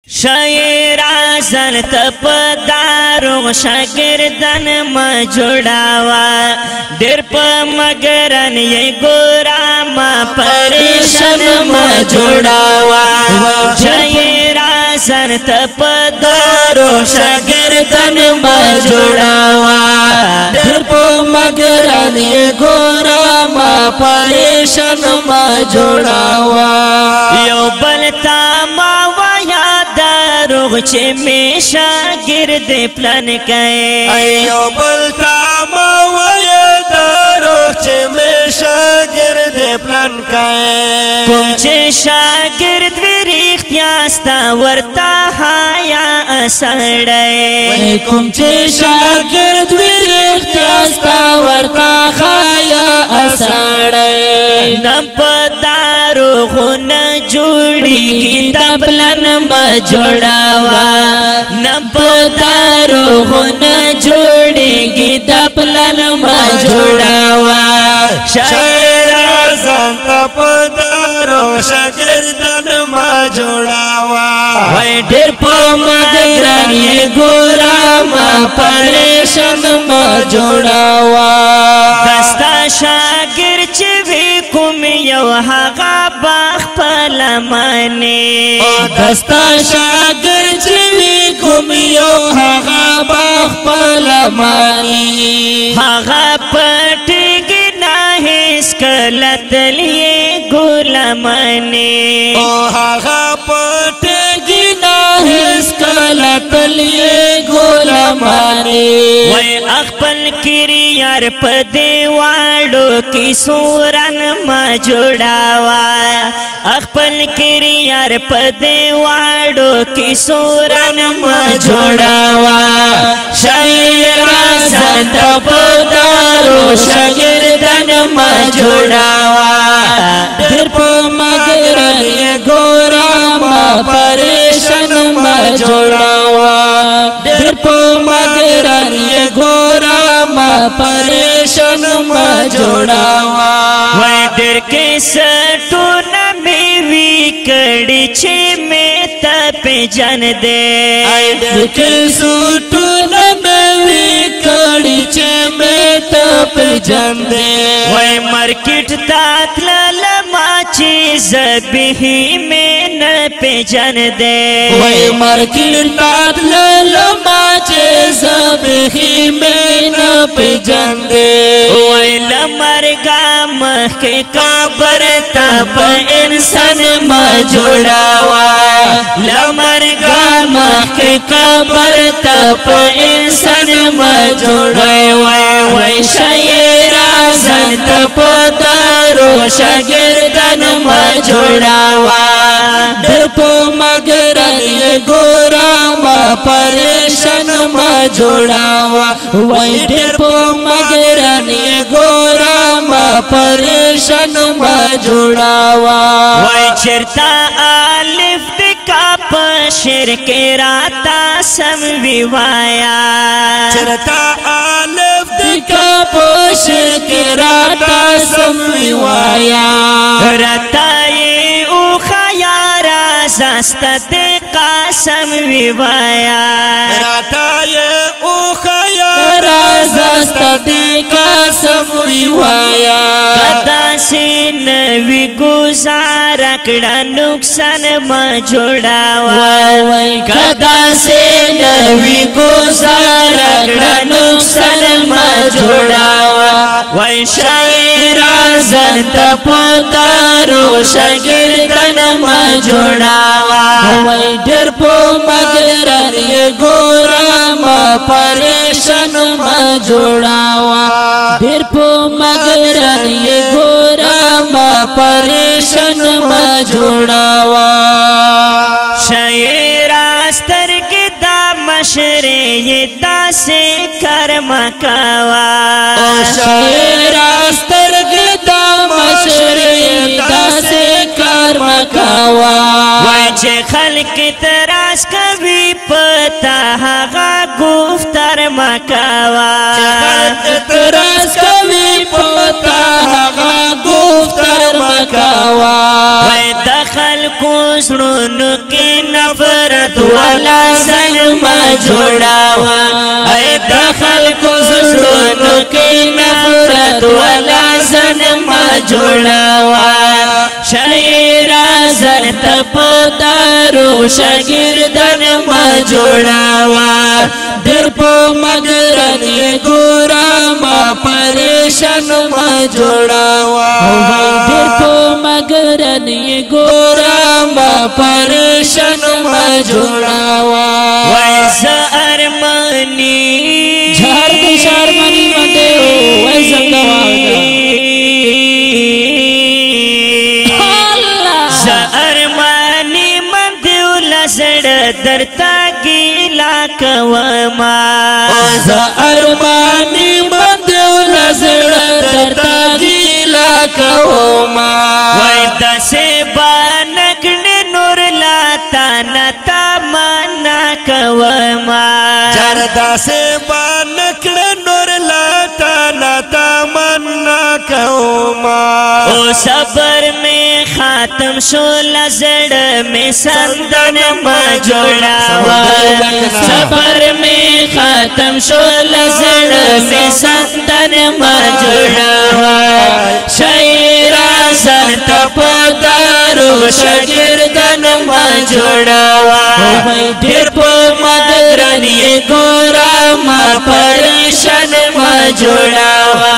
شاعر ازل تپدارو شاگردن ما جوڑاوا دیر پا مگرن یہ گورا ما پریشن ما جوڑاوا شاعر ازل تپدارو شاگردن ما جوڑاوا دیر پا مگرن یہ گورا ما پریشن ما جوڑاوا یو بلتا ما روغ چه می شاگرد پلان کئے ایو بلتا مویا روغ چه می شاگرد پلان کئے کم چه شاگرد وریختیاستا ورطا حایا اسڑے کم چه شاگرد وریختیاستا ورطا حایا اسڑے نم پدارو غن جوڑی کتاب لن مجوڑاوا نم پدارو غن جوڑی کتاب لن مجوڑاوا شاعر ازل تپدارو شاگردن مجوڑاوا وی دیر پا مگران یہ گورا ما پریشن مجوڑاوا دستا شاگر چوی کم یو حقا باخ پلمانی دستا شاگر چوی کم یو حقا باخ پلمانی حقا پٹگی ناہیس کلت لیے گولمانی حقا پٹگی ناہیس کلت لیے گولمانی وی اخپل کری یار پدیوارو کی سورن ما جوڑاوا اخپل کری یار پدیوارو کی سورن ما جوڑاوا شاعر ازل تپدارو شاگردن ما جوڑاوا در پا مگرن یہ گورا ما پریشن ما جوڑاوا در پا مگرن یہ گورا ما پریشن ما جوڑاوا وی در کے سٹونا میوی کڑی چھے میں تپ جن دے در کے سٹونا میوی کڑی چھے میں تپ جن دے وی مارکیٹ تات لما چیز بھی میں نپ جن دے وی مارکیٹ تات لما چیز بھی میں نپ جن دے وی لمرگا مخ کے قبر تپ انسان ما جوڑاوا لمرگا مخ کے قبر تپ انسان ما جوڑاوا وی شاعر ازل تپدارو شاگردن ما جوڑاوا در پا مگرن یہ گورا ما پریشن ما جوڑاوا وی در پا مگرن یہ گورا ما پریشن ما جوڑاوا وی چرتا آلف دکا پشر کے راتا سموی وایا چرتا آلف دکا پشر کے راتا سموی وایا راتا یہ او خیارا زاستا دکا سموی وایا راتا یہ او خیارا زاستا دکا سموی وایا کدا سے نوی گزارا کڑا نقصان ما جوڑاوا کدا سے نوی گزارا کڑا نقصان ما جوڑاوا وی شاعر ازل تپدارو شاگردن ما جوڑاوا وی در پا مگرن یہ گورا ما پریشن ما جوڑاوا در پا مگرن یہ گورا ما پریشن ما جوڑاوا شاعر استر کے دا مشرے یہ دا سے کرم کوا شاعر استر کے دا مشرے دا سے کرم کوا وی چه خلق تراس کبھی پتا حقا گفتر مکوا تراس کبھی پتا حقا گفتر مکوا وی دخل کو سنونو کی نفرت جوړاوا اے دخل کو زړونو کې نفرت ولا زن ما جوړاوا شاعرا زن تپدارو شاګردان ما جوړاوا در په مگرن ګورا ما پریشان ما جوړاوا در په مگرن ګورا ما پریشان ما جوړاوا وایزا ارمانی جهر د شرمنی باندې وایزا گواګا ارمانی باندې ولسړ درتا ګیلا کوما ارمانی باندې ولسړ درتا ګیلا کوما وای دسه بانګن نور لا تا نتا منا کوما چردا سے بانګن نور لا تا نتا منا کوما او صبر میں خاتم شو لزڑ میں سندن ما جوڑاوا صبر میں خاتم شو لزڑ میں سندن ما جوڑاوا شاعرا زر تپدارو شاگردان ما جوڑاوا ډیر په مدرن یې ګورا ما پریشان ما جوڑاوا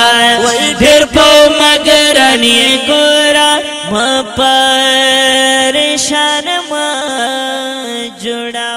ډیر په مدرن یې ګورا ما پریشان ما جوڑا